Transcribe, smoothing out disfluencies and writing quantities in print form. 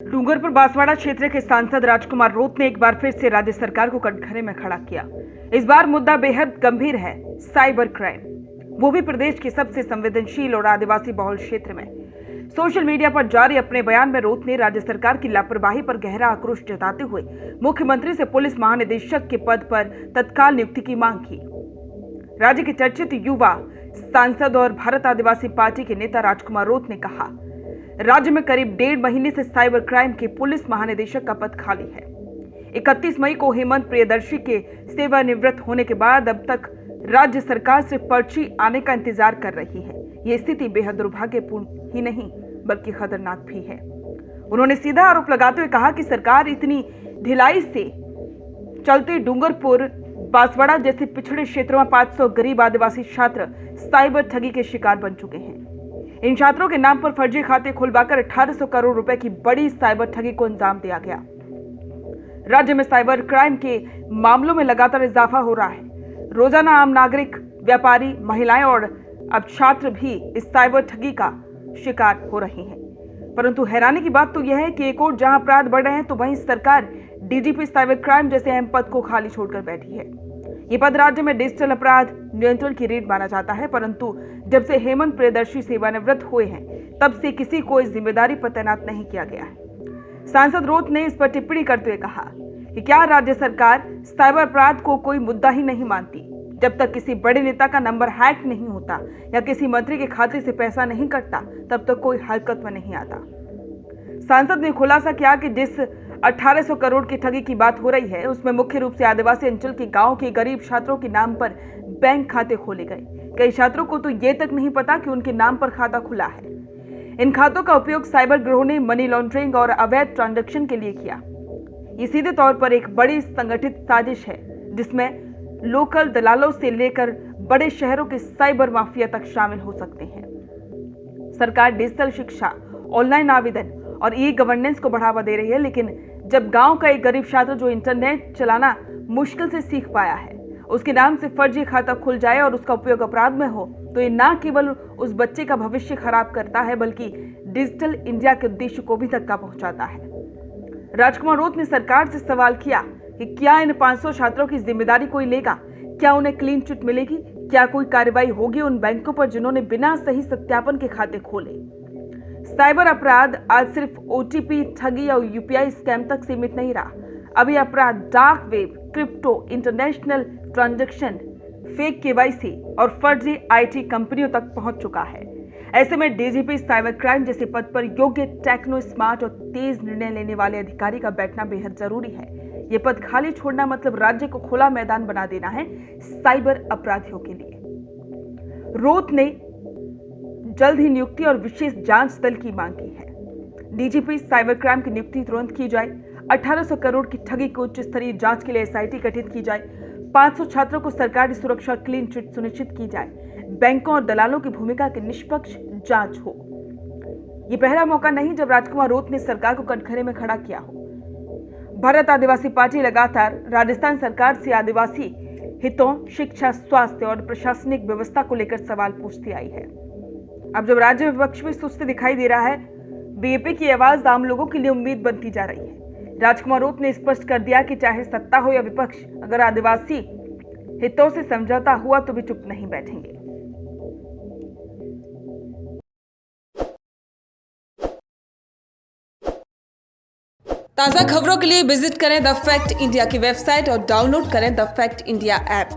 डूंगरपुर बांसवाड़ा क्षेत्र के सांसद राजकुमार रोत ने एक बार फिर से राज्य सरकार को कटघरे में खड़ा किया। इस बार मुद्दा बेहद गंभीर है, साइबर क्राइम, वो भी प्रदेश के सबसे संवेदनशील और आदिवासी बहुल क्षेत्र में। सोशल मीडिया पर जारी अपने बयान में रोत ने राज्य सरकार की लापरवाही पर गहरा आक्रोश जताते हुए मुख्यमंत्री से पुलिस महानिदेशक के पद पर तत्काल नियुक्ति की मांग की। राज्य के चर्चित युवा सांसद और भारत आदिवासी पार्टी के नेता राजकुमार रोत ने कहा, राज्य में करीब 1.5 महीने से साइबर क्राइम के पुलिस महानिदेशक का पद खाली है। 31 मई को हेमंत प्रियदर्शी के सेवानिवृत्त होने के बाद अब तक राज्य सरकार से पर्ची आने का इंतजार कर रही है। ये स्थिति बेहद दुर्भाग्यपूर्ण ही नहीं बल्कि खतरनाक भी है। उन्होंने सीधा आरोप लगाते हुए कहा कि सरकार इतनी ढिलाई से चलते डूंगरपुर बांसवाड़ा जैसे पिछड़े क्षेत्रों में 500 गरीब आदिवासी छात्र साइबर ठगी के शिकार बन चुके हैं। इन छात्रों के नाम पर फर्जी खाते खुलवाकर 1800 करोड़ रुपए की बड़ी साइबर ठगी को अंजाम दिया गया। राज्य में साइबर क्राइम के मामलों में लगातार इजाफा हो रहा है। रोजाना आम नागरिक, व्यापारी, महिलाएं और अब छात्र भी इस साइबर ठगी का शिकार हो रहे हैं। परंतु हैरानी की बात तो यह है कि एक और जहां अपराध बढ़ रहे हैं तो वहीं सरकार डीजीपी साइबर क्राइम जैसे अहम पद को खाली छोड़कर बैठी है। ये पद राज्य में डिजिटल अपराध नियंत्रण की रीढ़ माना जाता है, परंतु जब से हेमंत प्रियदर्शी सेवानिवृत्त हुए हैं तब से किसी को इस जिम्मेदारी पर तैनात नहीं किया गया है। सांसद रोत ने इस पर टिप्पणी करते हुए कहा कि क्या राज्य सरकार साइबर अपराध को कोई मुद्दा ही नहीं मानती? जब तक किसी बड़े नेता का नंबर हैक नहीं होता या किसी मंत्री के खाते से पैसा नहीं कटता तब तक कोई हरकत में नहीं आता। सांसद ने खुलासा किया कि जिस 1800 करोड़ की ठगी की बात हो रही है उसमें मुख्य रूप से आदिवासी अंचल के गांव के गरीब छात्रों के नाम पर बैंक खाते खोले गए। कई छात्रों को तो ये तक नहीं पता कि उनके नाम पर खाता खुला है। इन खातों का उपयोग साइबर गिरोह ने मनी लॉन्ड्रिंग और अवैध ट्रांजैक्शन के लिए किया। ये सीधे तौर पर एक बड़ी संगठित साजिश है जिसमें लोकल दलालों से लेकर बड़े शहरों के साइबर माफिया तक शामिल हो सकते हैं। सरकार डिजिटल शिक्षा, ऑनलाइन आवेदन और ई गवर्नेंस को बढ़ावा दे रही है, लेकिन जब गांव का एक गरीब छात्र जो इंटरनेट चलाना मुश्किल से सीख पाया है उसके नाम से फर्जी खाता खुल जाए और उसका उपयोग अपराध में हो तो ये न केवल उस बच्चे का भविष्य खराब करता है बल्कि डिजिटल इंडिया के उद्देश्य को भी धक्का पहुंचाता है। राजकुमार रोत ने सरकार से सवाल किया कि क्या इन 500 छात्रों की जिम्मेदारी कोई लेगा? क्या उन्हें क्लीन चिट मिलेगी? क्या कोई कार्रवाई होगी उन बैंकों पर जिन्होंने बिना सही सत्यापन के खाते खोले? साइबर अपराध आज सिर्फ ओटीपी ठगी या यूपीआई स्कैम तक सीमित नहीं रहा। अभी अपराध dark web, crypto, international transaction, fake KYC और फर्जी आईटी कंपनियों तक पहुंच चुका है। ऐसे में डीजीपी साइबर क्राइम जैसे पद पर योग्य, टेक्नो स्मार्ट और तेज निर्णय लेने वाले अधिकारी का बैठना बेहद जरूरी है। ये पद खाली छोड़ना मतलब राज्य को खुला मैदान बना देना है साइबर अपराधियों के लिए। रोत ने जल्द ही नियुक्ति और विशेष जांच दल की मांग की है। डीजीपी साइबर क्राइम की नियुक्ति तुरंत की जाए। 1800 करोड़ की ठगी की उच्च स्तरीय जांच के लिए एसआईटी गठित की जाए। 500 छात्रों को सरकारी सुरक्षा क्लीन चिट सुनिश्चित की जाए। बैंकों और दलालों की भूमिका की निष्पक्ष जांच हो। यह पहला मौका नहीं जब राजकुमार रोत ने सरकार को कटघरे में खड़ा किया हो। भारत आदिवासी पार्टी लगातार राजस्थान सरकार से आदिवासी हितों, शिक्षा, स्वास्थ्य और प्रशासनिक व्यवस्था को लेकर सवाल पूछती आई है। अब जब राज्य विपक्ष में सुस्ती दिखाई दे रहा है, बीजेपी की आवाज आम लोगों के लिए उम्मीद बनती जा रही है। राजकुमार रोत ने स्पष्ट कर दिया कि चाहे सत्ता हो या विपक्ष, अगर आदिवासी हितों से समझौता हुआ तो भी चुप नहीं बैठेंगे। ताज़ा खबरों के लिए विजिट करें द फैक्ट इंडिया की वेबसाइट और डाउनलोड करें द फैक्ट इंडिया ऐप।